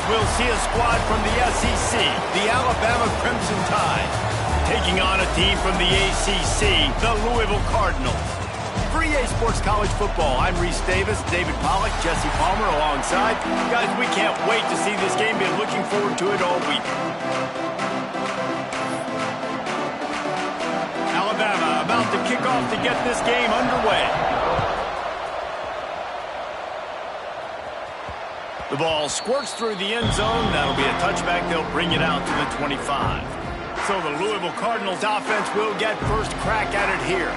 we'll see a squad from the SEC, the Alabama Crimson Tide, taking on a team from the ACC, the Louisville Cardinals. For EA Sports College Football, I'm Reese Davis, David Pollack, Jesse Palmer alongside. Guys, we can't wait to see this game. Been looking forward to it all week. Alabama about to kick off to get this game underway. The ball squirts through the end zone. That'll be a touchback. They'll bring it out to the 25. So the Louisville Cardinals offense will get first crack at it here.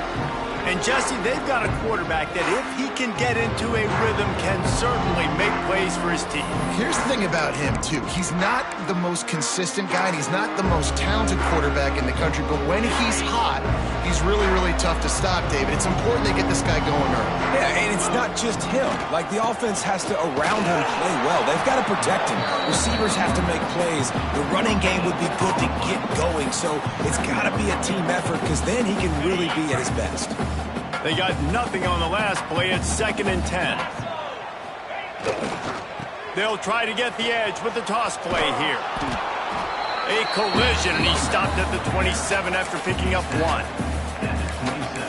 And Jesse, they've got a quarterback that if he can get into a rhythm can certainly make plays for his team. Here's the thing about him, too. He's not the most consistent guy, and he's not the most talented quarterback in the country, but when he's hot, he's really, really tough to stop, David. It's important they get this guy going early. Yeah, and it's not just him. Like, the offense has to, around him, play well. They've got to protect him. Receivers have to make plays. The running game would be good to get going, so it's got to be a team effort because then he can really be at his best. They got nothing on the last play. It's 2nd and 10. They'll try to get the edge with the toss play here. A collision, and he stopped at the 27 after picking up 1.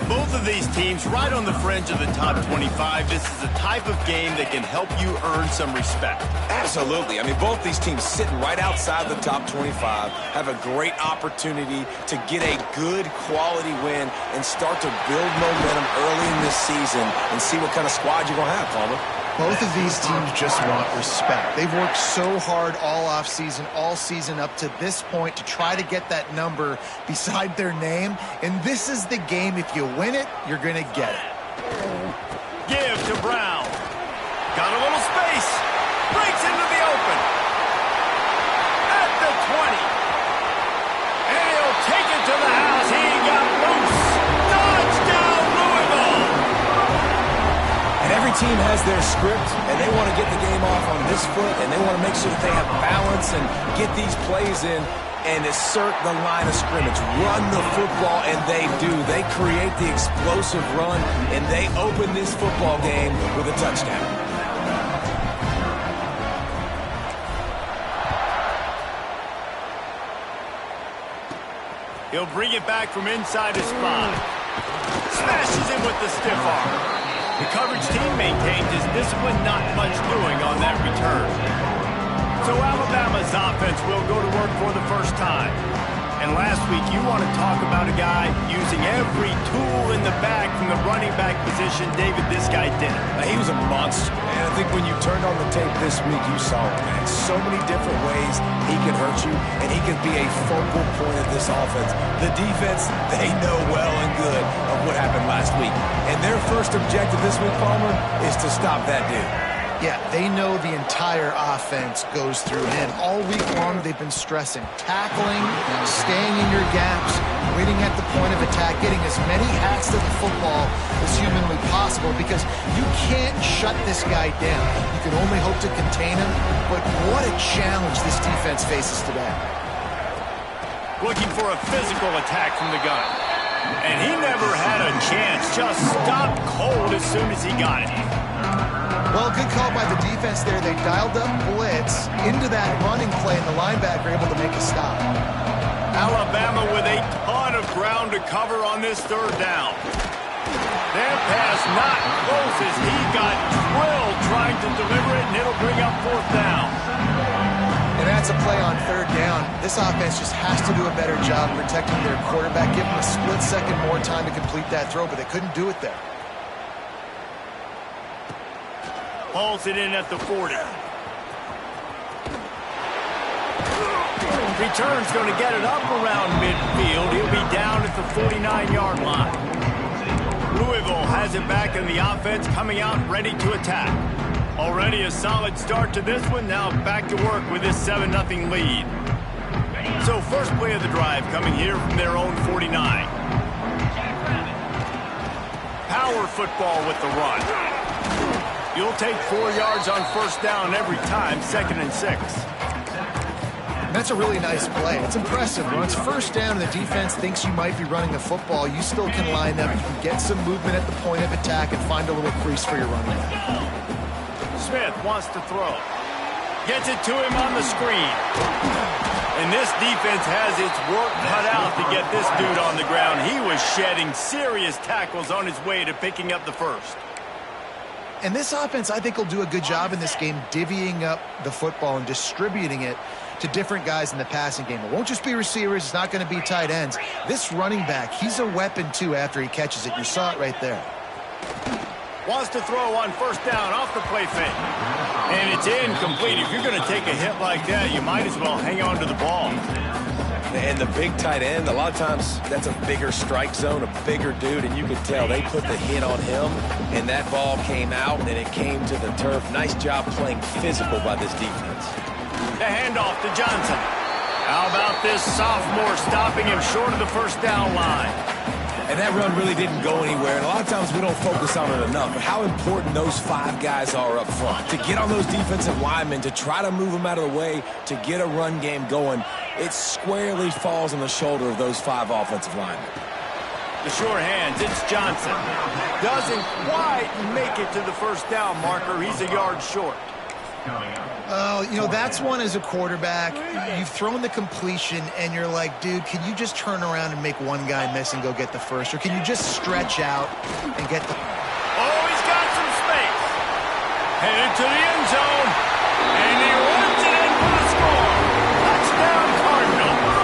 Both of these teams right on the fringe of the top 25. This is the type of game that can help you earn some respect. Absolutely. I mean, both these teams sitting right outside the top 25 have a great opportunity to get a good quality win and start to build momentum early in this season and see what kind of squad you're going to have, Palmer. Both of these teams just want respect. They've worked so hard all season up to this point to try to get that number beside their name. And this is the game. If you win it, you're going to get it. Give to Brown. Got a little space. Breaks into the open. At the 20. And he'll take it to the house. He got loose. Touchdown, Louisville. And every team has their script, and they want to get the game off on this foot, and they want to make sure that they have balance and get these plays in and assert the line of scrimmage. Run the football, and they do. They create the explosive run, and they open this football game with a touchdown. He'll bring it back from inside his spot. Smashes him with the stiff arm. The coverage team maintains his discipline, not much doing on that return. So Alabama's offense will go to work for the first time. And last week, you want to talk about a guy using every tool in the bag from the running back position. David, this guy did it. He was a monster, man. I think when you turned on the tape this week, you saw it, man. So many different ways he can hurt you, and he can be a focal point of this offense. The defense, they know well and good of what happened last week. And their first objective this week, Palmer, is to stop that dude. Yeah, they know the entire offense goes through him. All week long, they've been stressing tackling, staying in your gaps, waiting at the point of attack, getting as many hats to the football as humanly possible because you can't shut this guy down. You can only hope to contain him, but what a challenge this defense faces today. Looking for a physical attack from the gun. And he never had a chance. Just stopped cold as soon as he got it. Well, good call by the defense there. They dialed up blitz into that running play, and the linebacker able to make a stop. Alabama with a ton of ground to cover on this 3rd down. That pass not close as he got drilled trying to deliver it, and it'll bring up 4th down. And that's a play on 3rd down. This offense just has to do a better job protecting their quarterback. Give him a split second more time to complete that throw, but they couldn't do it there. Hauls it in at the 40. Return's going to get it up around midfield. He'll be down at the 49-yard line. Louisville has it back in the offense, coming out ready to attack. Already a solid start to this one. Now back to work with this 7-0 lead. So first play of the drive coming here from their own 49. Power football with the run. You'll take 4 yards on 1st down every time, 2nd and 6. That's a really nice play. It's impressive. When it's 1st down and the defense thinks you might be running the football, you still can line up. You can get some movement at the point of attack and find a little crease for your running back. Smith wants to throw. Gets it to him on the screen. And this defense has its work cut out to get this dude on the ground. He was shedding serious tackles on his way to picking up the first. And this offense, I think, will do a good job in this game divvying up the football and distributing it to different guys in the passing game. It won't just be receivers. It's not going to be tight ends. This running back, he's a weapon, too, after he catches it. You saw it right there. Wants to throw on first down off the play fake. And it's incomplete. If you're going to take a hit like that, you might as well hang on to the ball. And the big tight end, a lot of times that's a bigger strike zone, a bigger dude, and you can tell they put the hit on him, and that ball came out, and it came to the turf. Nice job playing physical by this defense. The handoff to Johnson. How about this sophomore stopping him short of the first down line? And that run really didn't go anywhere, and a lot of times we don't focus on it enough, but how important those 5 guys are up front. To get on those defensive linemen, to try to move them out of the way, to get a run game going, it squarely falls on the shoulder of those 5 offensive linemen. The sure hands, it's Johnson. Doesn't quite make it to the first down marker. He's a yard short. Oh, you know, that's one as a quarterback. You've thrown the completion, and you're like, dude, can you just turn around and make one guy miss and go get the first? Or can you just stretch out and get the... Oh, he's got some space. Headed to the end zone. And he runs it in for the score. Touchdown, Cardinals.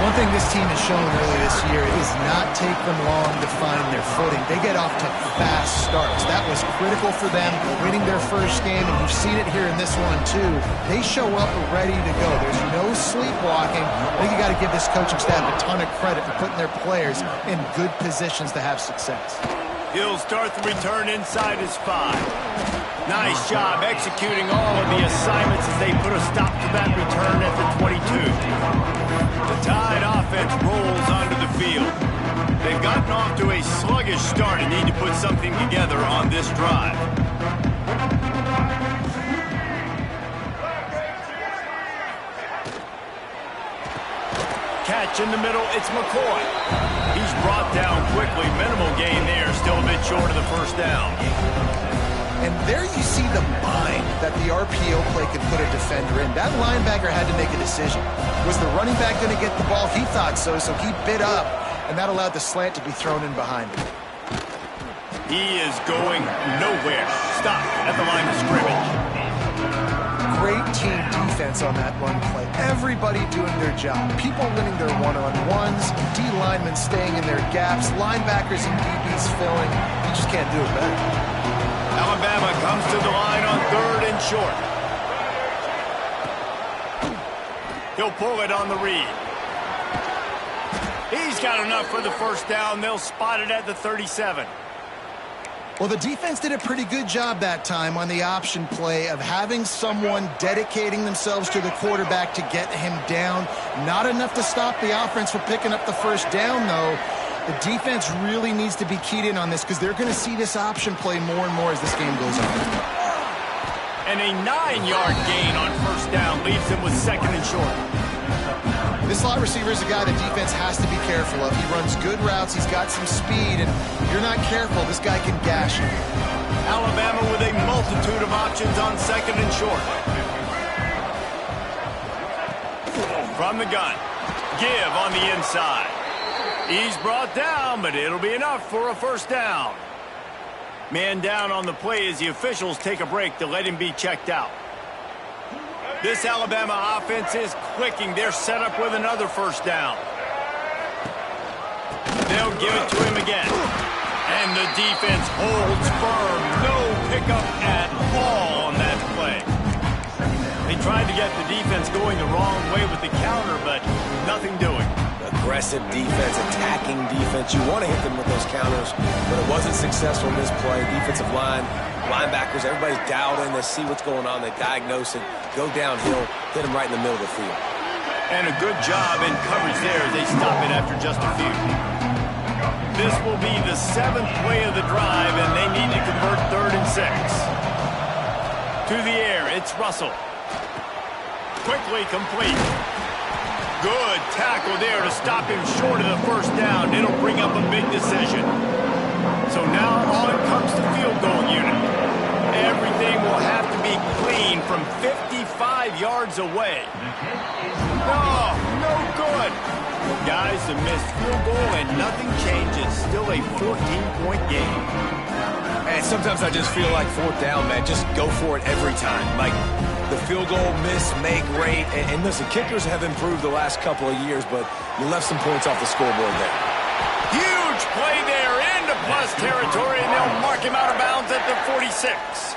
One thing this team has shown early this year is not take them long to find their footing. They get off to fast starts. That was critical for them, winning their first game, and you've seen it here in this one too. They show up ready to go. There's no sleepwalking. I think you got to give this coaching staff a ton of credit for putting their players in good positions to have success. He'll start the return inside his 5. Nice job executing all of the assignments as they put a stop to that return at the 22. The Tide offense rolls onto the field. They've gotten off to a sluggish start and need to put something together on this drive. Catch in the middle, it's McCoy. He's brought down quickly. Minimal gain there, still a bit short of the first down. And there you see the mind that the RPO play could put a defender in. That linebacker had to make a decision. Was the running back going to get the ball? He thought so, so he bit up, and that allowed the slant to be thrown in behind him. He is going nowhere. Stop at the line of scrimmage. Great team defense on that run play. Everybody doing their job. People winning their one-on-ones, D linemen staying in their gaps, linebackers and DBs filling. You just can't do it better. Alabama comes to the line on 3rd and short. He'll pull it on the read. He's got enough for the first down. They'll spot it at the 37. Well, the defense did a pretty good job that time on the option play of having someone dedicating themselves to the quarterback to get him down. Not enough to stop the offense from picking up the first down, though. The defense really needs to be keyed in on this because they're going to see this option play more and more as this game goes on. And a 9-yard gain on first down leaves him with 2nd and short. This slot receiver is a guy the defense has to be careful of. He runs good routes. He's got some speed, and if you're not careful, this guy can gash you. Alabama with a multitude of options on 2nd and short. From the gun. Give on the inside. He's brought down, but it'll be enough for a first down. Man down on the play as the officials take a break to let him be checked out. This Alabama offense is clicking. They're set up with another first down. They'll give it to him again. And the defense holds firm. No pickup at all on that play. They tried to get the defense going the wrong way with the counter, but nothing doing. Aggressive defense, attacking defense. You want to hit them with those counters, but it wasn't successful in this play. Defensive line, linebackers, everybody's dialed in. They see what's going on. They diagnose it, go downhill, hit them right in the middle of the field. And a good job in coverage there as they stop it after just a few. This will be the 7th play of the drive, and they need to convert 3rd and 6. To the air, it's Russell. Quickly complete. Good tackle there to stop him short of the first down. It'll bring up a big decision. So now on comes the field goal unit. everything will have to be clean from 55 yards away. No good. Guys, a missed field goal and nothing changes. Still a 14-point game. And sometimes I just feel like fourth down, man. Just go for it every time. Like the field goal miss, make rate. And listen, kickers have improved the last couple of years, but you left some points off the scoreboard there. Huge play there into plus territory, and they'll mark him out of bounds at the 46.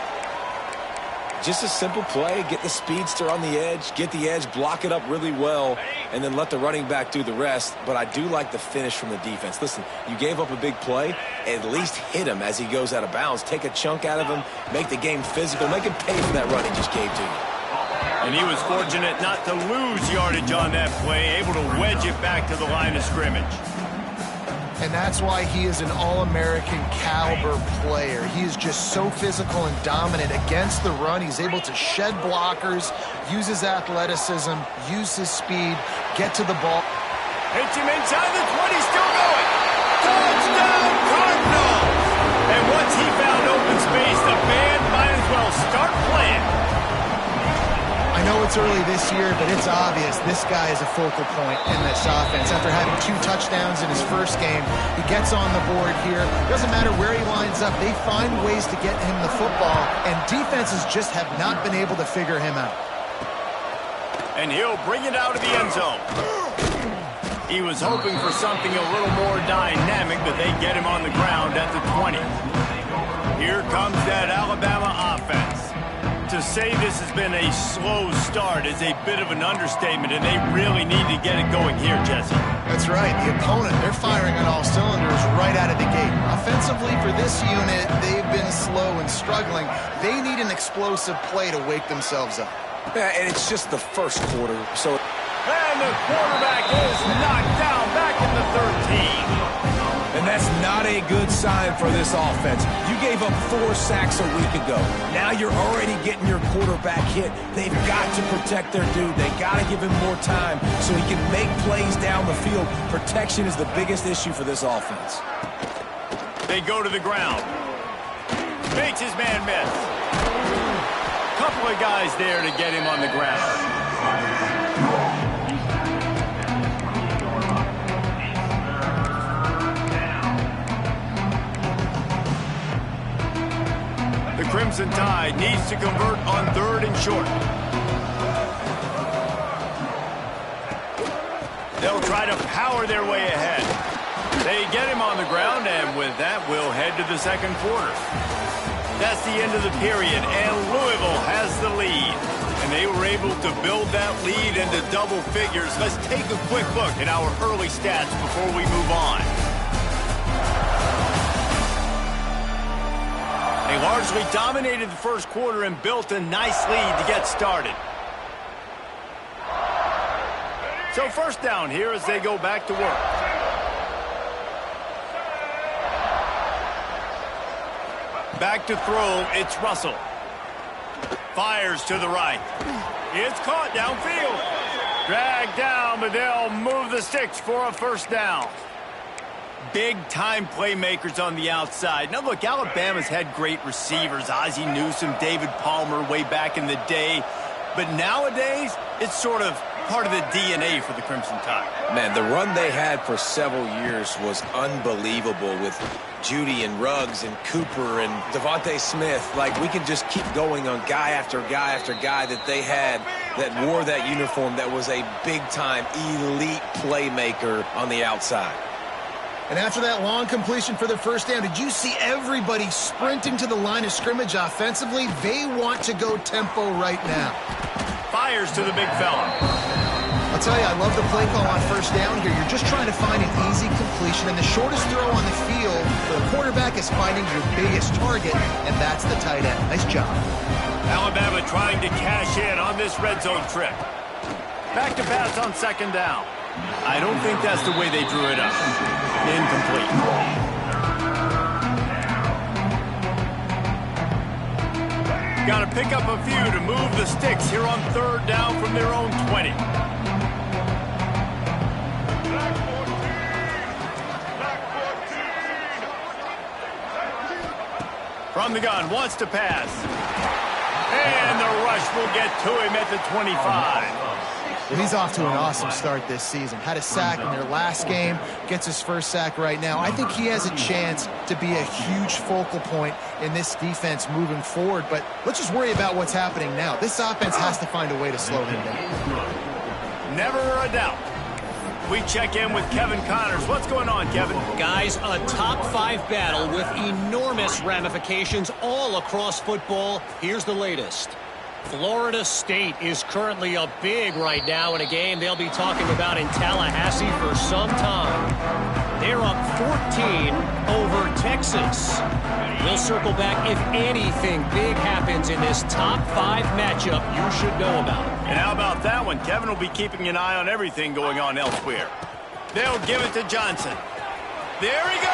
Just a simple play. Get the speedster on the edge, get the edge, block it up really well, and then let the running back do the rest. But I do like the finish from the defense. Listen, you gave up a big play. At least hit him as he goes out of bounds. Take a chunk out of him. Make the game physical. Make him pay for that run he just gave to you. And he was fortunate not to lose yardage on that play, able to wedge it back to the line of scrimmage. And that's why he is an All-American caliber player. He is just so physical and dominant against the run. He's able to shed blockers, use his athleticism, use his speed, get to the ball. Hits him inside the 20, still going. Touchdown, Cardinals! And once he found open space, the band might as well start playing. I know it's early this year, but it's obvious this guy is a focal point in this offense. After having 2 touchdowns in his first game, he gets on the board here. Doesn't matter where he lines up, they find ways to get him the football, and defenses just have not been able to figure him out. And he'll bring it out of the end zone. He was hoping for something a little more dynamic, but they get him on the ground at the 20. Here comes that Alabama offense. To say this has been a slow start is a bit of an understatement, and they really need to get it going here, Jesse. That's right. The opponent, they're firing on all cylinders right out of the gate. Offensively, for this unit, they've been slow and struggling. They need an explosive play to wake themselves up. Yeah, and it's just the first quarter, so... And the quarterback is knocked down back in the 13. And that's not a good sign for this offense. You gave up 4 sacks a week ago. Now you're already getting your quarterback hit. They've got to protect their dude. They got to give him more time so he can make plays down the field. Protection is the biggest issue for this offense. They go to the ground. Makes his man miss. Couple of guys there to get him on the ground. The Crimson Tide needs to convert on 3rd and short. They'll try to power their way ahead. They get him on the ground, and with that, we'll head to the second quarter. That's the end of the period, and Louisville has the lead. And they were able to build that lead into double figures. Let's take a quick look at our early stats before we move on. They largely dominated the first quarter and built a nice lead to get started. So first down here as they go back to work. Back to throw, it's Russell. Fires to the right. It's caught downfield. Dragged down, but they'll move the sticks for a first down. Big-time playmakers on the outside. Now, look, Alabama's had great receivers. Ozzie Newsome, David Palmer way back in the day. But nowadays, it's sort of part of the DNA for the Crimson Tide. Man, the run they had for several years was unbelievable with Judy and Ruggs and Cooper and Devontae Smith. Like, we can just keep going on guy after guy after guy that they had that wore that uniform that was a big-time elite playmaker on the outside. And after that long completion for the first down, did you see everybody sprinting to the line of scrimmage offensively? They want to go tempo right now. Fires to the big fella. I'll tell you, I love the play call on first down here. You're just trying to find an easy completion, and the shortest throw on the field for the quarterback is finding your biggest target, and that's the tight end. Nice job. Alabama trying to cash in on this red zone trip. Back to pass on second down. I don't think that's the way they drew it up. Incomplete. Got to pick up a few to move the sticks here on third down from their own 20. From From the gun, wants to pass. And the rush will get to him at the 25. Well, he's off to an awesome start this season. Had a sack in their last game, gets his first sack right now. I think he has a chance to be a huge focal point in this defense moving forward, but let's just worry about what's happening now. This offense has to find a way to slow him down. Never a doubt. We check in with Kevin Connors. What's going on, Kevin? Guys, a top-5 battle with enormous ramifications all across football. Here's the latest. Florida State is currently up big right now in a game they'll be talking about in Tallahassee for some time. They're up 14 over Texas. We'll circle back if anything big happens in this top-5 matchup you should know about. And how about that one? Kevin will be keeping an eye on everything going on elsewhere. They'll give it to Johnson. There he goes.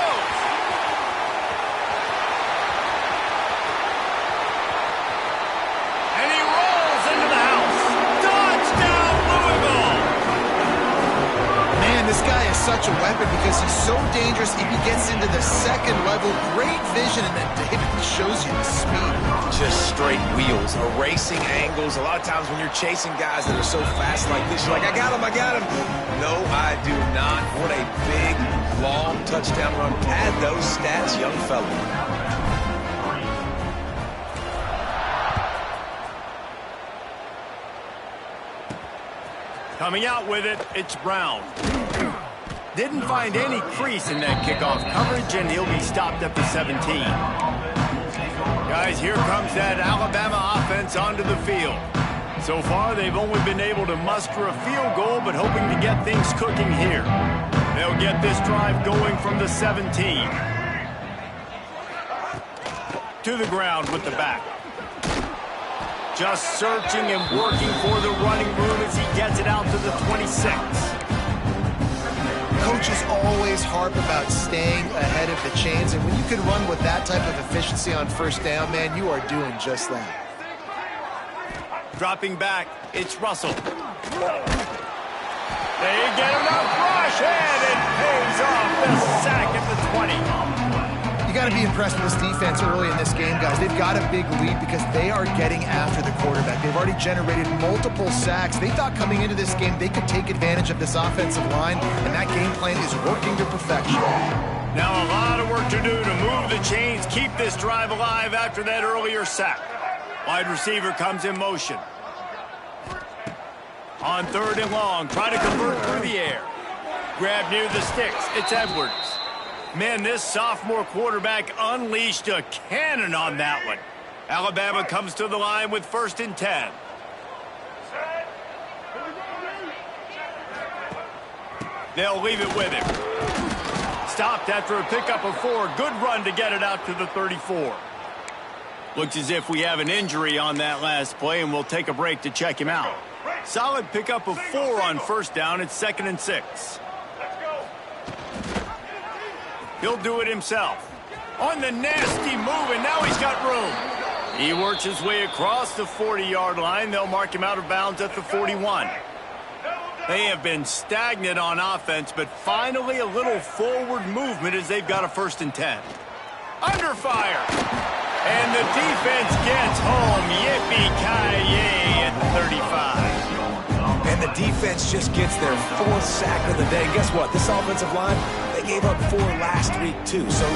This guy is such a weapon because he's so dangerous if he gets into the second level. Great vision, and then David shows you the speed. Just straight wheels, erasing angles. A lot of times when you're chasing guys that are so fast like this, you're like, I got him, I got him. No, I do not. What a big, long touchdown run. Pad those stats, young fella. Coming out with it, it's Brown. Didn't find any crease in that kickoff coverage, and he'll be stopped at the 17. Guys, here comes that Alabama offense onto the field. So far, they've only been able to muster a field goal, but hoping to get things cooking here. They'll get this drive going from the 17. To the ground with the back. Just searching and working for the running room as he gets it out to the 26. Coaches always harp about staying ahead of the chains, and when you can run with that type of efficiency on first down, man, you are doing just that. Dropping back, it's Russell. They get enough rush, and it pays off the sack at the 20. You got to be impressed with this defense early in this game, guys. They've got a big lead because they are getting after the quarterback. They've already generated multiple sacks. They thought coming into this game they could take advantage of this offensive line, and that game plan is working to perfection. Now a lot of work to do to move the chains, keep this drive alive after that earlier sack. Wide receiver comes in motion. On 3rd and long, try to convert through the air. Grab near the sticks. It's Edwards. Man, this sophomore quarterback unleashed a cannon on that one. Alabama comes to the line with 1st and 10. They'll leave it with him. Stopped after a pickup of 4. Good run to get it out to the 34. Looks as if we have an injury on that last play, and we'll take a break to check him out. Solid pickup of 4 on 1st down. It's 2nd and 6. He'll do it himself. On the nasty move, and now he's got room. He works his way across the 40-yard line. They'll mark him out of bounds at the 41. They have been stagnant on offense, but finally a little forward movement as they've got a 1st and 10. Under fire. And the defense gets home. Yippee-ki-yay at the 35. And the defense just gets their 4th sack of the day. Guess what? This offensive line, they gave up 4 last week, too. So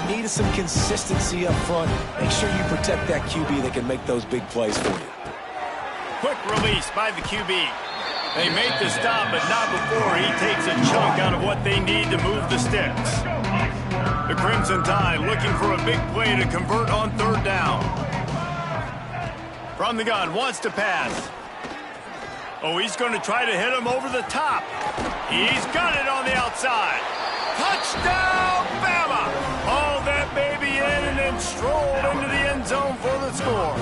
you need some consistency up front. Make sure you protect that QB that can make those big plays for you. Quick release by the QB. They make the stop, but not before he takes a chunk out of what they need to move the sticks. The Crimson Tide looking for a big play to convert on 3rd down. From the gun, wants to pass. Oh, he's going to try to hit him over the top. He's got it on the outside. Touchdown, Bama! Hauled that baby in and then strolled into the end zone for the score.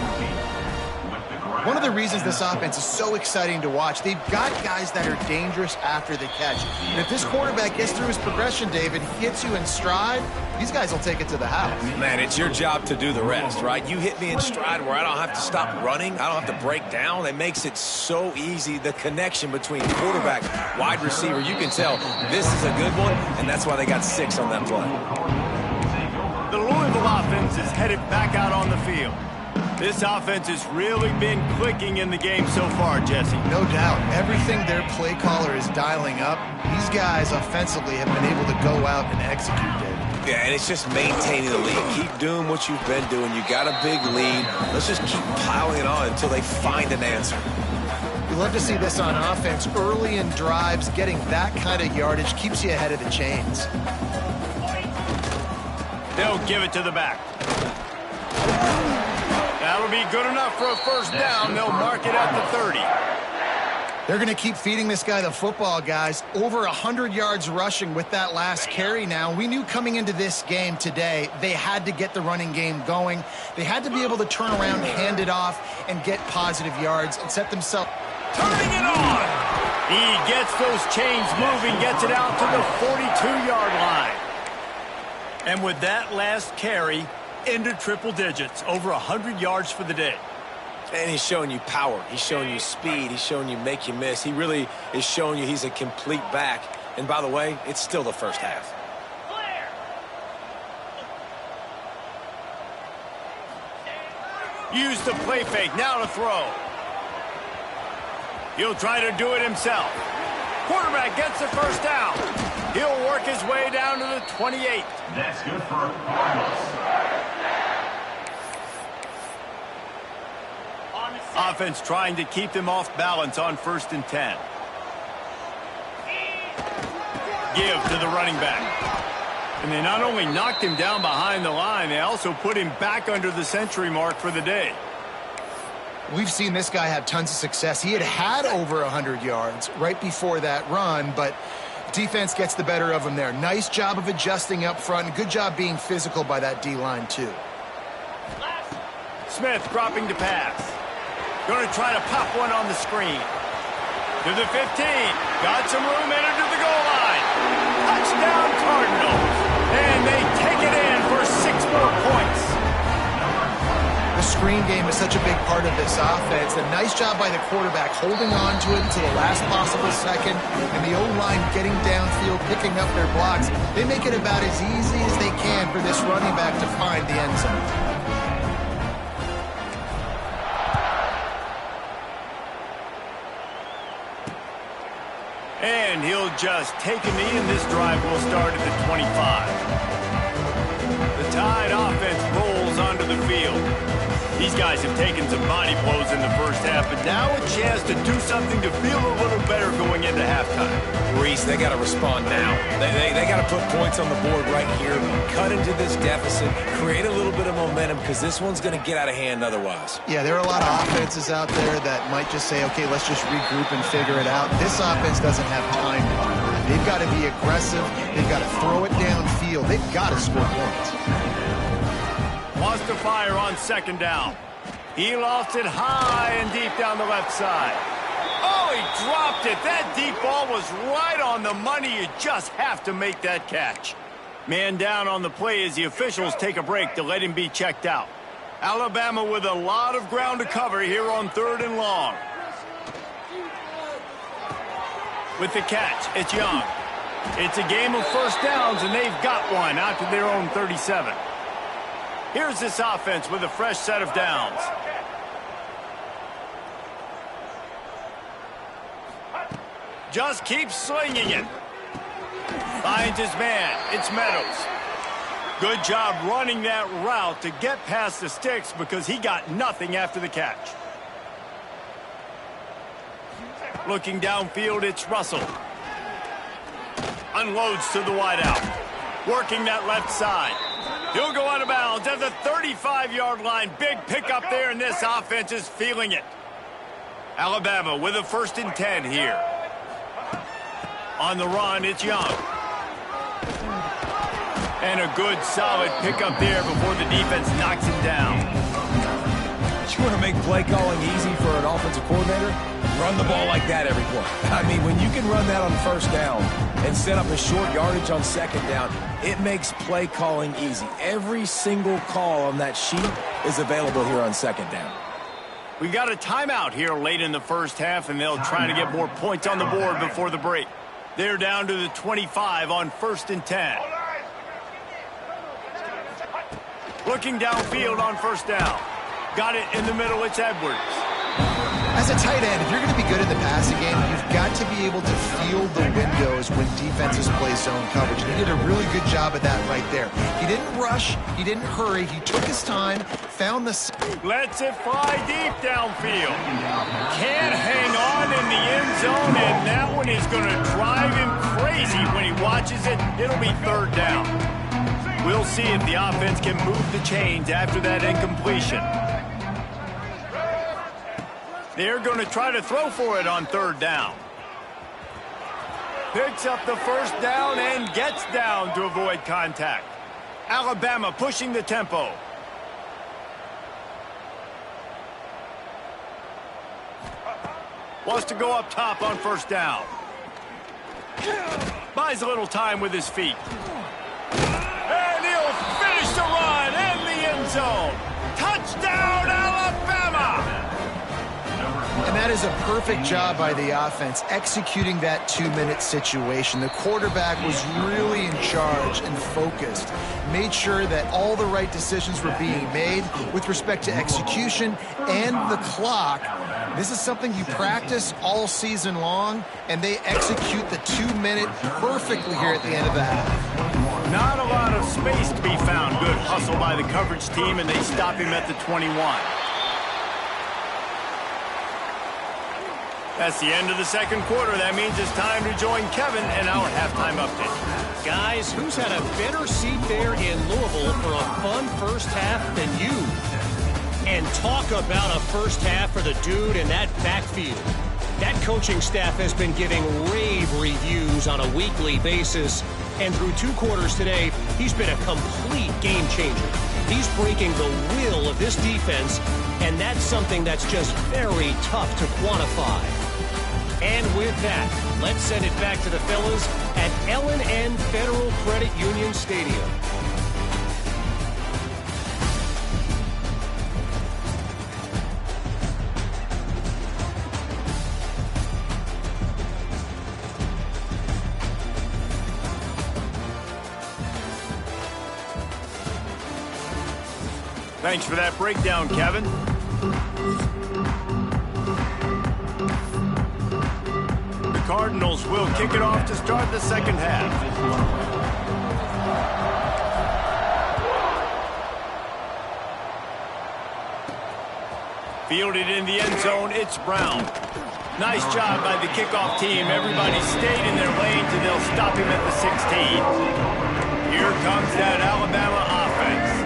One of the reasons this offense is so exciting to watch, they've got guys that are dangerous after the catch. And if this quarterback gets through his progression, David, hits you in stride, these guys will take it to the house. Man, it's your job to do the rest, right? You hit me in stride where I don't have to stop running. I don't have to break down. It makes it so easy, the connection between quarterback, wide receiver. You can tell this is a good one, and that's why they got 6 on that play. The Louisville Hostile offense is headed back out on the field. This offense has really been clicking in the game so far, Jesse. No doubt. Everything their play caller is dialing up, these guys offensively have been able to go out and execute, David. Yeah, and it's just maintaining the lead. Keep doing what you've been doing. You got a big lead. Let's just keep piling it on until they find an answer. We love to see this on offense. Early in drives, getting that kind of yardage keeps you ahead of the chains. They'll give it to the back. That'll be good enough for a first down. They'll mark it at the 30. They're going to keep feeding this guy the football, guys. Over 100 yards rushing with that last carry now. We knew coming into this game today, they had to get the running game going. They had to be able to turn around, hand it off, and get positive yards and set themselves. Turning it on. He gets those chains moving, gets it out to the 42-yard line. And with that last carry, into triple digits, over 100 yards for the day. And he's showing you power. He's showing you speed. He's showing you make you miss. He really is showing you he's a complete back. And by the way, it's still the first half. Use the play fake. Now to throw. He'll try to do it himself. Quarterback gets the first down. He'll work his way down to the 28. That's good for Cardinals. Offense trying to keep them off balance on 1st and 10. Give to the running back. And they not only knocked him down behind the line, they also put him back under the century mark for the day. We've seen this guy have tons of success. He had over 100 yards right before that run, but defense gets the better of him there. Nice job of adjusting up front, and good job being physical by that D-line, too. Smith dropping to pass. Going to try to pop one on the screen. To the 15. Got some room, entered to the goal line. Touchdown Cardinals. And they take it in for 6 more points. The screen game is such a big part of this offense. A nice job by the quarterback holding on to it until the last possible second. And the O-line getting downfield, picking up their blocks. They make it about as easy as they can for this running back to find the end zone. And he'll just take a knee, and this drive will start at the 25. The Tide offense rolls onto the field. These guys have taken some body blows in the first half, but now a chance to do something to feel a little better going into halftime. Reese, they got to respond now. They got to put points on the board right here, cut into this deficit, create a little bit of momentum, because this one's going to get out of hand otherwise. Yeah, there are a lot of offenses out there that might just say, okay, let's just regroup and figure it out. This offense doesn't have time to do that. They've got to be aggressive. They've got to throw it downfield. They've got to score points. Wants to fire on 2nd down. He lost it high and deep down the left side. Oh, he dropped it. That deep ball was right on the money. You just have to make that catch. Man down on the play as the officials take a break to let him be checked out. Alabama with a lot of ground to cover here on 3rd and long. With the catch, it's Young. It's a game of first downs, and they've got one out to their own 37. Here's this offense with a fresh set of downs. Just keeps slinging it. Finds his man. It's Meadows. Good job running that route to get past the sticks because he got nothing after the catch. Looking downfield, it's Russell. Unloads to the wideout. Working that left side. He'll go out of bounds at the 35-yard line. Big pickup there, and this offense is feeling it. Alabama with a 1st and 10 here. On the run, it's Young. And a good, solid pickup there before the defense knocks him down. You want to make play calling easy for an offensive coordinator? Run the ball like that every play. I mean, when you can run that on 1st down and set up a short yardage on 2nd down, it makes play calling easy. Every single call on that sheet is available here on 2nd down. We got a timeout here late in the first half, and they'll try to get more points on the board before the break. They're down to the 25 on 1st and 10. Looking downfield on first down. Got it in the middle, it's Edwards. As a tight end, if you're going to be good in the passing game, you've got to be able to feel the windows when defenses play zone coverage. And he did a really good job of that right there. He didn't rush, he didn't hurry, he took his time, found the... Lets it fly deep downfield. Can't hang on in the end zone, and that one is going to drive him crazy when he watches it. It'll be third down. We'll see if the offense can move the chains after that incompletion. They're going to try to throw for it on third down. Picks up the first down and gets down to avoid contact. Alabama pushing the tempo. Wants to go up top on first down. Buys a little time with his feet. And he'll finish the run in the end zone. Touchdown, Alabama! And that is a perfect job by the offense, executing that 2-minute situation. The quarterback was really in charge and focused, made sure that all the right decisions were being made with respect to execution and the clock. This is something you practice all season long, and they execute the 2-minute perfectly here at the end of the half. Not a lot of space to be found. Good hustle by the coverage team, and they stop him at the 21. That's the end of the second quarter. That means it's time to join Kevin in our halftime update. Guys, who's had a better seat there in Louisville for a fun first half than you? And talk about a first half for the dude in that backfield. That coaching staff has been giving rave reviews on a weekly basis. And through 2 quarters today, he's been a complete game changer. He's breaking the will of this defense, and that's something that's just very tough to quantify. And with that, let's send it back to the fellas at L&N Federal Credit Union Stadium. Thanks for that breakdown, Kevin. The Cardinals will kick it off to start the second half. Fielded in the end zone, it's Brown. Nice job by the kickoff team. Everybody stayed in their lanes, and they'll stop him at the 16. Here comes that Alabama offense.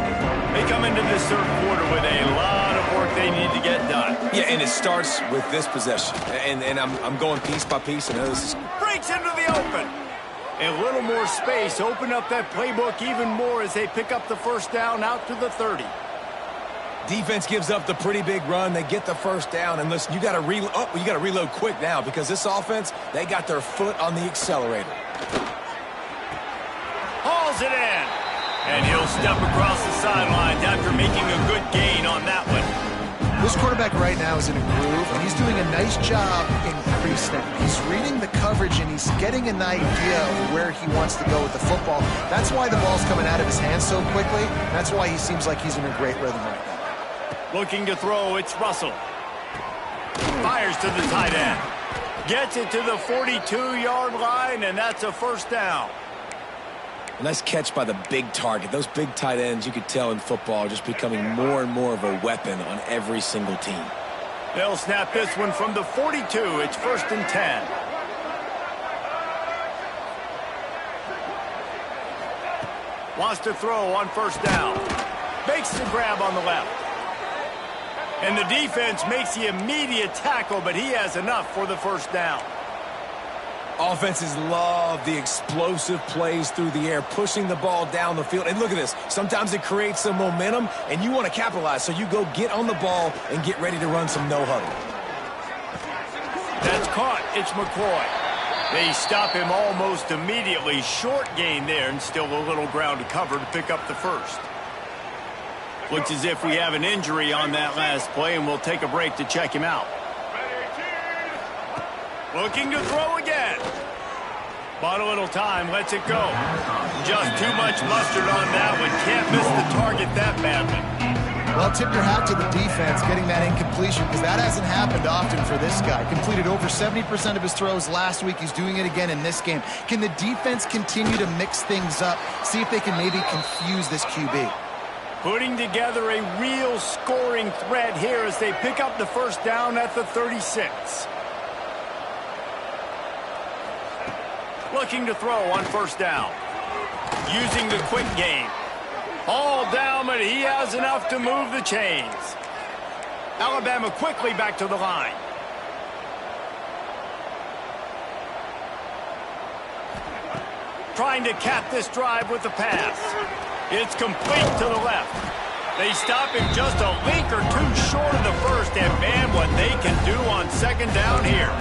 They come into this third quarter with a lot of work they need to get done. Yeah, and it starts with this possession. And I'm going piece by piece. And this is... Breaks into the open. A little more space. Open up that playbook even more as they pick up the first down out to the 30. Defense gives up the pretty big run. They get the first down. And listen, you got to reload quick now because this offense, they got their foot on the accelerator. Hauls it in. And he'll step across the sidelines after making a good gain on that one. This quarterback right now is in a groove, and he's doing a nice job in pre-snap. He's reading the coverage, and he's getting an idea of where he wants to go with the football. That's why the ball's coming out of his hands so quickly. That's why he seems like he's in a great rhythm right now. Looking to throw, it's Russell. Fires to the tight end. Gets it to the 42-yard line, and that's a first down. Nice catch by the big target. Those big tight ends, you could tell in football, are just becoming more and more of a weapon on every single team. They'll snap this one from the 42. It's 1st and 10. Wants to throw on first down. Makes the grab on the left. And the defense makes the immediate tackle, but he has enough for the first down. Offenses love the explosive plays through the air, pushing the ball down the field. And look at this. Sometimes it creates some momentum, and you want to capitalize. So you go get on the ball and get ready to run some no-huddle. That's caught. It's McCoy. They stop him almost immediately. Short gain there, and still a little ground to cover to pick up the first. Looks as if we have an injury on that last play, and we'll take a break to check him out. Looking to throw again. Bought a little time, lets it go. Just too much mustard on that one. Can't miss the target that badly. Well, tip your hat to the defense getting that incompletion, because that hasn't happened often for this guy. Completed over 70% of his throws last week. He's doing it again in this game. Can the defense continue to mix things up? See if they can maybe confuse this QB. Putting together a real scoring threat here as they pick up the first down at the 36. Looking to throw on first down. Using the quick game. All down, but he has enough to move the chains. Alabama quickly back to the line. Trying to cap this drive with the pass. It's complete to the left. They stop him just a link or two short of the first, and man, what they can do on second down here.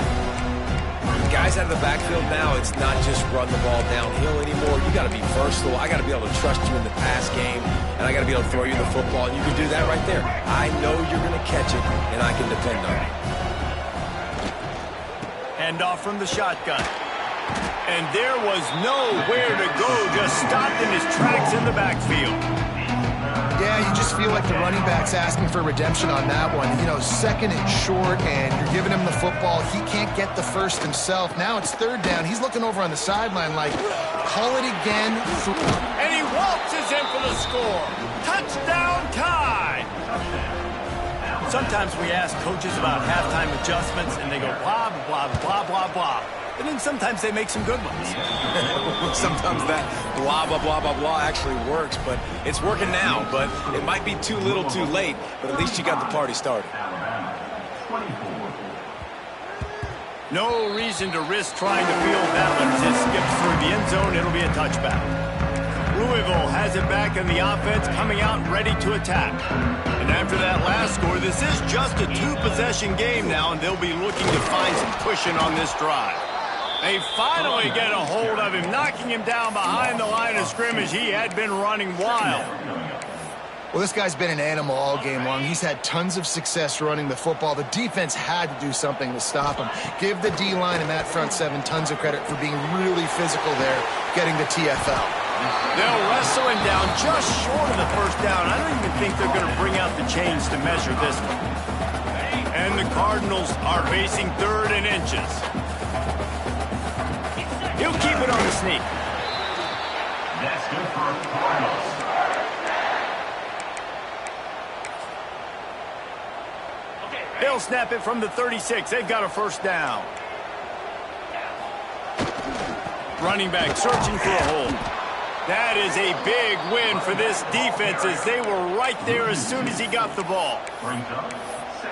Guys out of the backfield now, it's not just run the ball downhill anymore. You got to be versatile. I got to be able to trust you in the pass game, and I got to be able to throw you the football, and you can do that right there. I know you're going to catch it, and I can depend on it. Hand off from the shotgun. And there was nowhere to go, just stopped in his tracks in the backfield. Yeah, you just feel like the running back's asking for redemption on that one. You know, second and short, and you're giving him the football. He can't get the first himself. Now it's third down. He's looking over on the sideline like, call it again. And he waltzes in for the score. Touchdown tie. Sometimes we ask coaches about halftime adjustments, and they go blah, blah, blah, blah, blah. And then sometimes they make some good ones. Sometimes that blah, blah, blah, blah, blah actually works, but it's working now. But it might be too little too late, but at least you got the party started. No reason to risk trying to field that one as it skips through the end zone. It'll be a touchback. Louisville has it back in the offense, coming out ready to attack. And after that last score, this is just a two-possession game now, and they'll be looking to find some cushion on this drive. They finally get a hold of him, knocking him down behind the line of scrimmage. He had been running wild. Well, this guy's been an animal all game long. He's had tons of success running the football. The defense had to do something to stop him. Give the D-line and that front seven tons of credit for being really physical there, getting the TFL. They'll wrestle him down just short of the first down. I don't even think they're going to bring out the chains to measure this one. And the Cardinals are facing third and inches. He'll keep it on the sneak. That's good for Cardinals. They'll snap it from the 36. They've got a first down. Running back searching for a hole. That is a big win for this defense as they were right there as soon as he got the ball.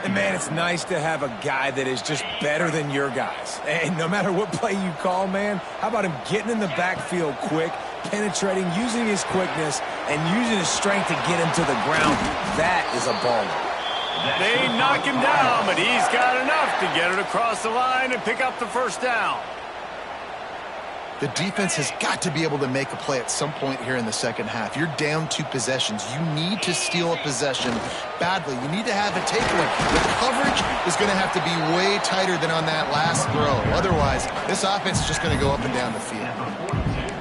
And, man, it's nice to have a guy that is just better than your guys. And no matter what play you call, man, how about him getting in the backfield quick, penetrating, using his quickness, and using his strength to get him to the ground? That is a baller. They knock him down, but he's got enough to get it across the line and pick up the first down. The defense has got to be able to make a play at some point here in the second half. You're down 2 possessions. You need to steal a possession badly. You need to have a takeaway. The coverage is going to have to be way tighter than on that last throw. Otherwise, this offense is just going to go up and down the field.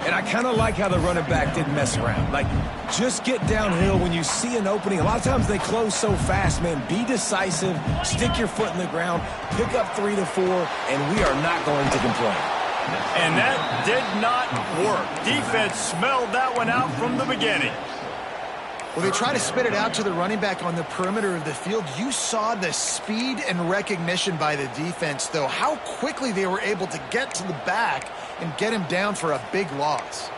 And I kind of like how the running back didn't mess around. Like, just get downhill when you see an opening. A lot of times they close so fast, man. Be decisive, stick your foot in the ground, pick up 3 to 4, and we are not going to complain. And that did not work. Defense smelled that one out from the beginning. Well, they try to spit it out to the running back on the perimeter of the field. You saw the speed and recognition by the defense, though. How quickly they were able to get to the back and get him down for a big loss.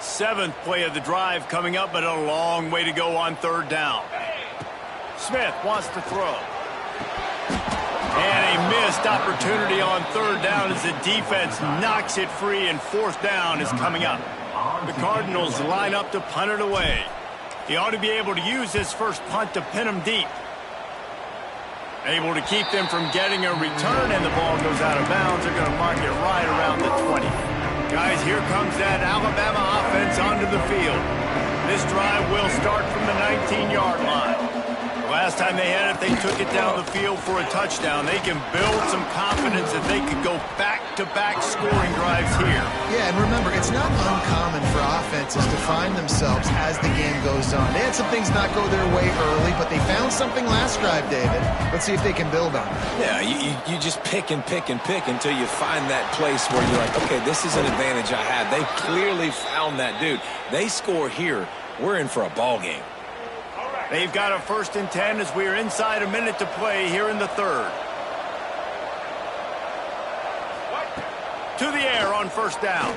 Seventh play of the drive coming up, but a long way to go on third down. Smith wants to throw. And a missed opportunity on third down as the defense knocks it free, and fourth down is coming up. The Cardinals line up to punt it away. He ought to be able to use his first punt to pin them deep. Able to keep them from getting a return, and the ball goes out of bounds. They're going to mark it right around the 20. Guys, here comes that Alabama offense onto the field. This drive will start from the 19-yard line. Last time they had it, they took it down the field for a touchdown. They can build some confidence that they could go back-to-back scoring drives here. Yeah, and remember, it's not uncommon for offenses to find themselves as the game goes on. They had some things not go their way early, but they found something last drive, David. Let's see if they can build on it. Yeah, you just pick and pick and pick until you find that place where you're like, okay, this is an advantage I have. They clearly found that dude. They score here, we're in for a ball game. They've got a 1st and 10 as we are inside a minute to play here in the 3rd. To the air on 1st down.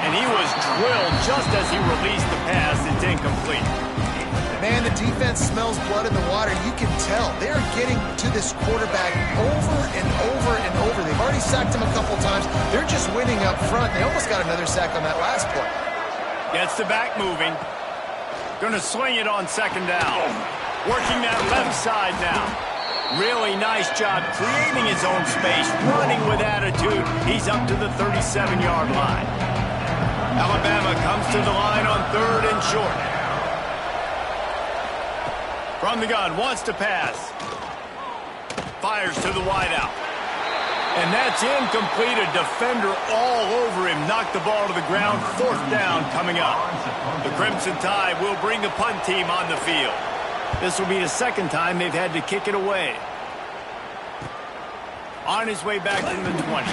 And he was drilled just as he released the pass. It's incomplete. Man, the defense smells blood in the water. You can tell. They're getting to this quarterback over and over and over. They've already sacked him a couple times. They're just winning up front. They almost got another sack on that last play. Gets the back moving. Going to swing it on 2nd down. Working that left side now. Really nice job creating his own space, running with attitude. He's up to the 37-yard line. Alabama comes to the line on 3rd and short. From the gun, wants to pass. Fires to the wideout. And that's incomplete. A defender all over him. Knocked the ball to the ground. 4th down coming up. The Crimson Tide will bring the punt team on the field. This will be the 2nd time they've had to kick it away. On his way back from the 20.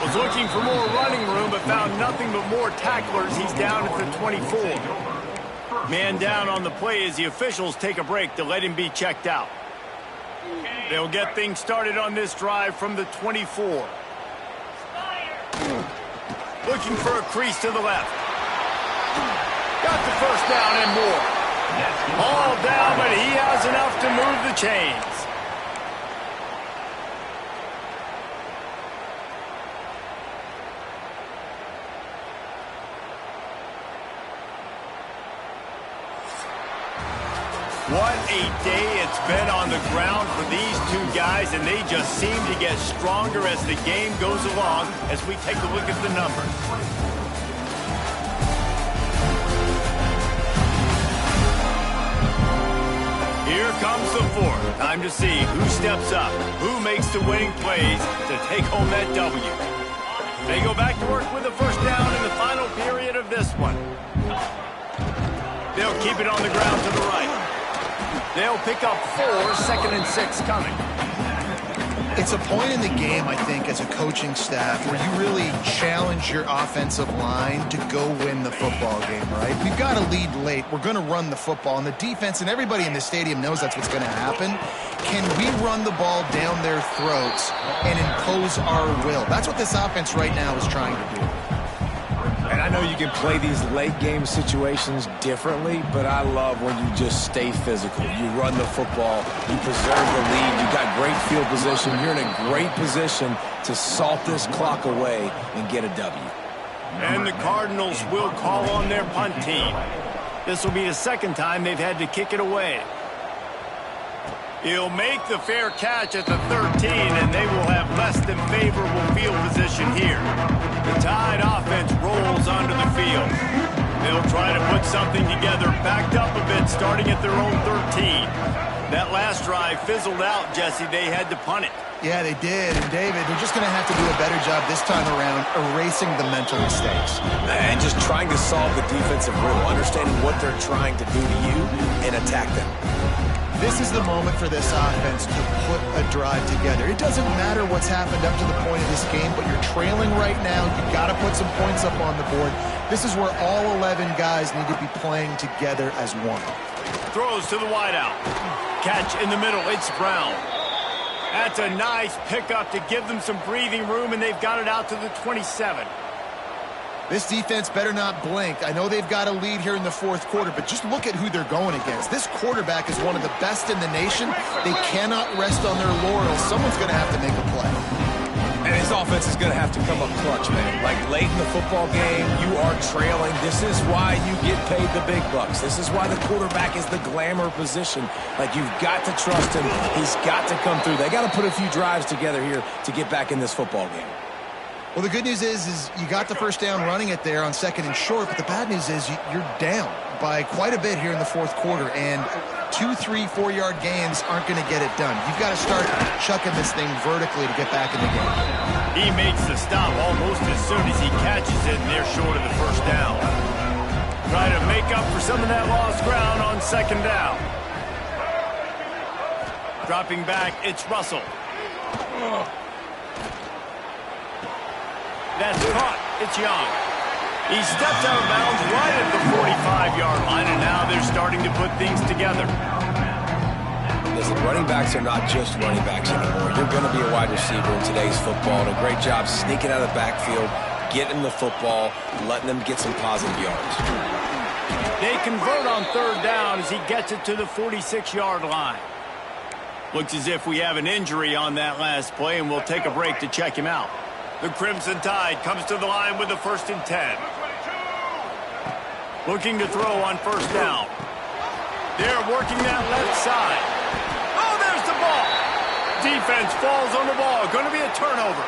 Was looking for more running room, but found nothing but more tacklers. He's down at the 24. Man down on the play as the officials take a break to let him be checked out. They'll get things started on this drive from the 24. Looking for a crease to the left. Got the 1st down and more. All down, but he has enough to move the chains. What a day it's been on the ground for these two guys, and they just seem to get stronger as the game goes along as we take a look at the numbers. Here comes the 4th. Time to see who steps up, who makes the winning plays to take home that W. They go back to work with a 1st down in the final period of this one. They'll keep it on the ground to the right. They'll pick up 4, 2nd and 6 coming. It's a point in the game, I think, as a coaching staff where you really challenge your offensive line to go win the football game, right? We've got to lead late. We're going to run the football. And the defense and everybody in the stadium knows that's what's going to happen. Can we run the ball down their throats and impose our will? That's what this offense right now is trying to do. And I know you can play these late-game situations differently, but I love when you just stay physical. You run the football, you preserve the lead, you got great field position, you're in a great position to salt this clock away and get a W. And the Cardinals will call on their punt team. This will be the 2nd time they've had to kick it away. He'll make the fair catch at the 13, and they will have less than favorable field position here. The Tide offense rolls onto the field. They'll try to put something together, backed up a bit, starting at their own 13. That last drive fizzled out, Jesse. They had to punt it. Yeah, they did. And, David, they're just going to have to do a better job this time around erasing the mental mistakes. And just trying to solve the defensive riddle, understanding what they're trying to do to you and attack them. This is the moment for this offense to put a drive together. It doesn't matter what's happened up to the point of this game, but you're trailing right now. You've got to put some points up on the board. This is where all 11 guys need to be playing together as one. Throws to the wideout. Catch in the middle. It's Brown. That's a nice pickup to give them some breathing room, and they've got it out to the 27. This defense better not blink. I know they've got a lead here in the 4th quarter, but just look at who they're going against. This quarterback is one of the best in the nation. They cannot rest on their laurels. Someone's going to have to make a play. And his offense is going to have to come up clutch, man. Like late in the football game, you are trailing. This is why you get paid the big bucks. This is why the quarterback is the glamour position. Like, you've got to trust him. He's got to come through. They got to put a few drives together here to get back in this football game. Well, the good news is you got the first down running it there on 2nd and short, but the bad news is you're down by quite a bit here in the 4th quarter, and 2, 3, 4-yard gains aren't going to get it done. You've got to start chucking this thing vertically to get back in the game. He makes the stop almost as soon as he catches it, and they're short of the first down. Try to make up for some of that lost ground on 2nd down. Dropping back, it's Russell. That's caught. It's Young. He steps out of bounds right at the 45-yard line, and now they're starting to put things together. Listen, running backs are not just running backs anymore. You're going to be a wide receiver in today's football, and a great job sneaking out of the backfield, getting the football, letting them get some positive yards. They convert on 3rd down as he gets it to the 46-yard line. Looks as if we have an injury on that last play, and we'll take a break to check him out. The Crimson Tide comes to the line with the 1st and 10. Looking to throw on 1st down. They're working that left side. Oh, there's the ball. Defense falls on the ball. Going to be a turnover.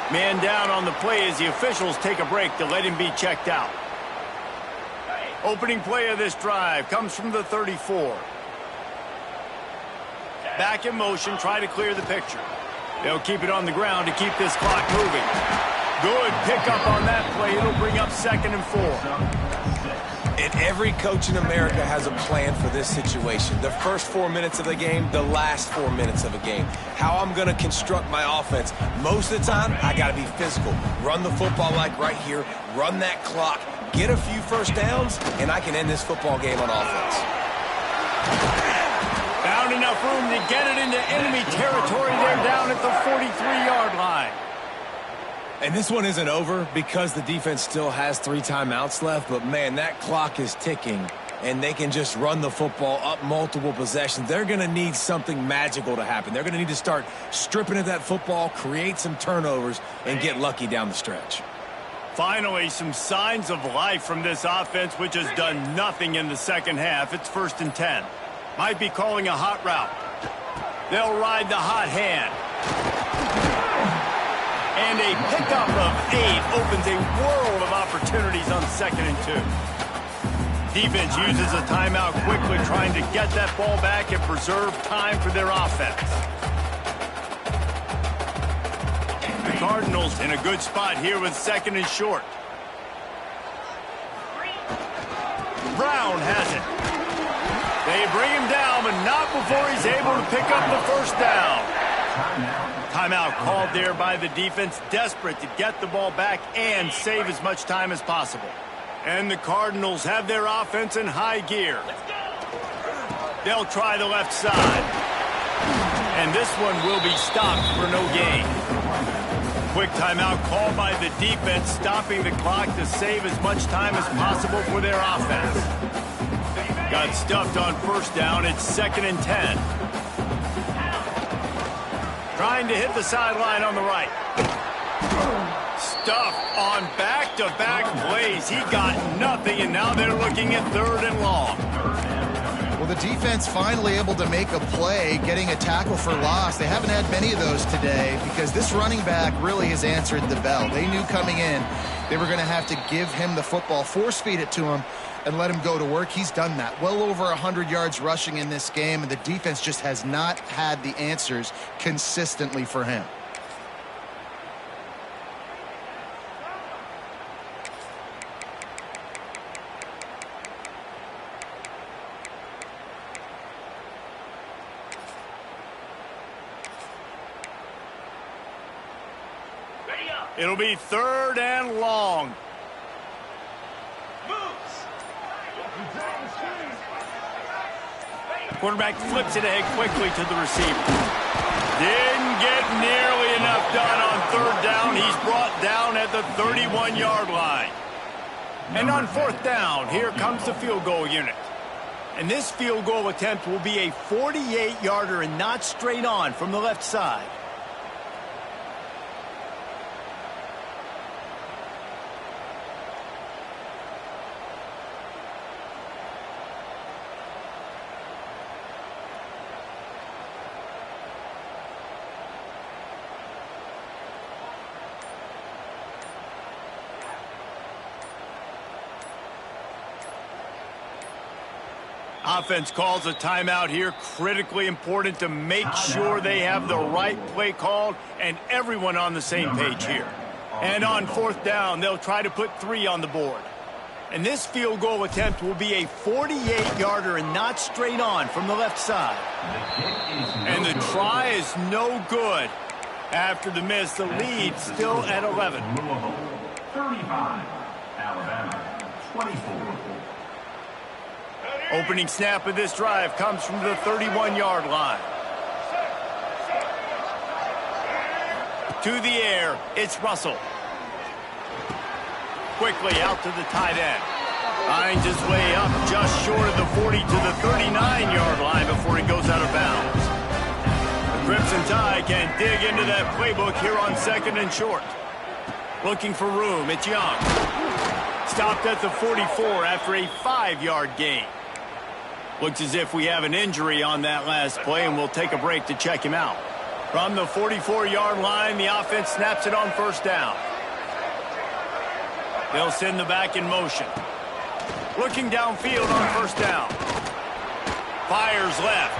Man down on the play as the officials take a break to let him be checked out. Opening play of this drive comes from the 34. Back in motion, try to clear the picture. They'll keep it on the ground to keep this clock moving. Good pickup on that play. It'll bring up 2nd and 4. And every coach in America has a plan for this situation. The first 4 minutes of the game, the last 4 minutes of a game. How I'm going to construct my offense. Most of the time, I got to be physical. Run the football like right here. Run that clock. Get a few first downs, and I can end this football game on offense. Found enough room to get it into enemy territory. They're down at the 43-yard line. And this one isn't over because the defense still has 3 timeouts left. But, man, that clock is ticking, and they can just run the football up multiple possessions. They're going to need something magical to happen. They're going to need to start stripping at that football, create some turnovers, and get lucky down the stretch. Finally, some signs of life from this offense, which has done nothing in the second half. It's 1st and 10. Might be calling a hot route. They'll ride the hot hand. And a pickup of 8 opens a world of opportunities on 2nd and 2. Defense uses a timeout quickly, trying to get that ball back and preserve time for their offense. The Cardinals in a good spot here with 2nd and short. Brown has it. They bring him down, but not before he's able to pick up the first down. Timeout called there by the defense, desperate to get the ball back and save as much time as possible. And the Cardinals have their offense in high gear. They'll try the left side. And this one will be stopped for no gain. Quick timeout called by the defense, stopping the clock to save as much time as possible for their offense. Got stuffed on 1st down. It's 2nd and 10. Trying to hit the sideline on the right. Stuffed on back-to-back plays. He got nothing, and now they're looking at 3rd and long. Well, the defense finally able to make a play, getting a tackle for loss. They haven't had many of those today because this running back really has answered the bell. They knew coming in they were going to have to give him the football, force-feed it to him, and let him go to work. He's done that. Well over 100 yards rushing in this game, and the defense just has not had the answers consistently for him. It'll be 3rd and long. Quarterback flips it ahead quickly to the receiver. Didn't get nearly enough done on 3rd down. He's brought down at the 31-yard line. And on 4th down, here comes the field goal unit. And this field goal attempt will be a 48-yarder and not straight on from the left side. Offense calls a timeout here. Critically important to make sure they have the right play called and everyone on the same page here. And on 4th down, they'll try to put 3 on the board. And this field goal attempt will be a 48-yarder and not straight on from the left side. And the try is no good. After the miss, the lead still at 11. 35, Alabama, 24. Opening snap of this drive comes from the 31-yard line. To the air, it's Russell. Quickly out to the tight end. Finds his way up just short of the 40 to the 39-yard line before he goes out of bounds. The Crimson Tide can dig into that playbook here on 2nd and short. Looking for room, it's Young. Stopped at the 44 after a 5-yard gain. Looks as if we have an injury on that last play, and we'll take a break to check him out. From the 44-yard line, the offense snaps it on 1st down. They'll send the back in motion. Looking downfield on 1st down. Fires left.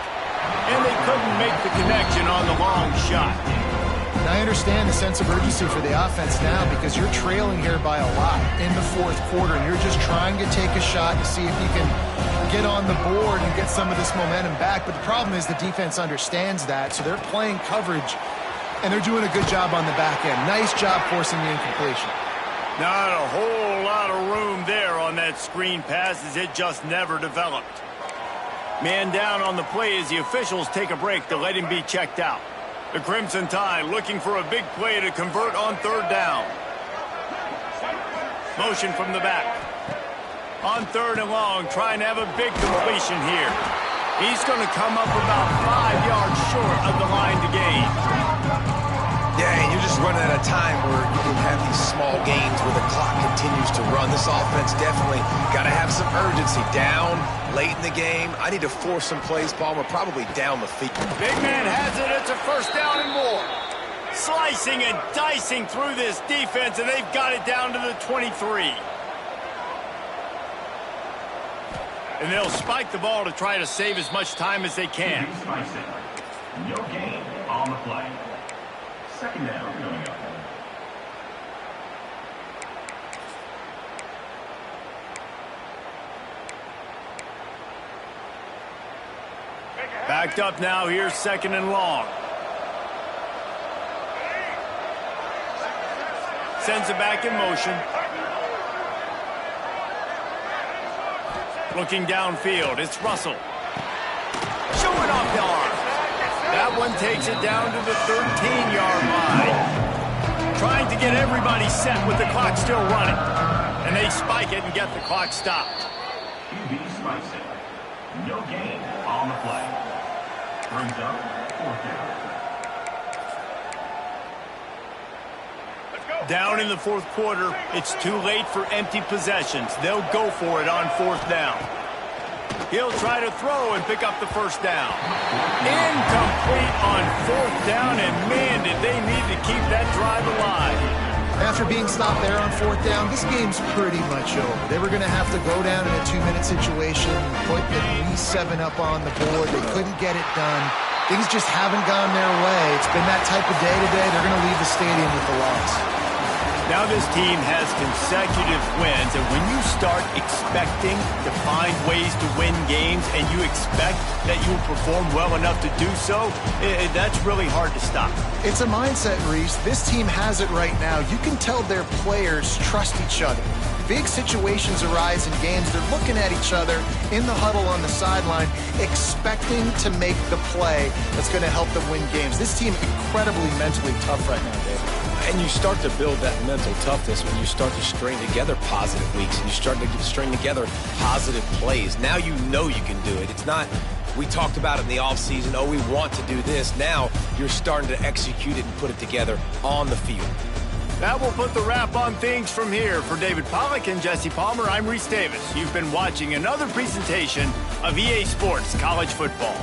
And they couldn't make the connection on the long shot. I understand the sense of urgency for the offense now because you're trailing here by a lot in the 4th quarter, and you're just trying to take a shot to see if you can get on the board and get some of this momentum back. But the problem is the defense understands that, so they're playing coverage, and they're doing a good job on the back end. Nice job forcing the incompletion. Not a whole lot of room there on that screen pass as it just never developed. Man down on the play as the officials take a break to let him be checked out. The Crimson Tide looking for a big play to convert on 3rd down. Motion from the back. On 3rd and long, trying to have a big completion here. He's going to come up about 5 yards short of the line to gain. Yeah, and you're just running at a time where you can have these small gains where the clock continues to run. This offense definitely got to have some urgency. Down, late in the game. I need to force some plays, Bama, probably down the field. Big man has it. It's a 1st down and more. Slicing and dicing through this defense, and they've got it down to the 23. And they'll spike the ball to try to save as much time as they can. No gain on the play. 2nd down coming up. Backed up now. Here's 2nd and long. Sends it back in motion. Looking downfield. It's Russell. Showing off the arm. That one takes it down to the 13-yard line. Trying to get everybody set with the clock still running. And they spike it and get the clock stopped. QB spikes it. No gain on the play. Brings up 4th down. Down in the 4th quarter, it's too late for empty possessions. They'll go for it on 4th down. He'll try to throw and pick up the 1st down. Incomplete on 4th down, and man, did they need to keep that drive alive. After being stopped there on 4th down, this game's pretty much over. They were going to have to go down in a 2-minute situation, put at least 7 up on the board. They couldn't get it done. Things just haven't gone their way. It's been that type of day today. They're going to leave the stadium with the loss. Now this team has consecutive wins, and when you start expecting to find ways to win games and you expect that you will perform well enough to do so, that's really hard to stop. It's a mindset, Reese. This team has it right now. You can tell their players trust each other. Big situations arise in games. They're looking at each other in the huddle on the sideline, expecting to make the play that's going to help them win games. This team incredibly mentally tough right now, David. And you start to build that mental toughness when you start to string together positive weeks and you start to string together positive plays. Now you know you can do it. It's not, we talked about it in the offseason, oh, we want to do this. Now you're starting to execute it and put it together on the field. That will put the wrap on things from here. For David Pollack and Jesse Palmer, I'm Reese Davis. You've been watching another presentation of EA Sports College Football.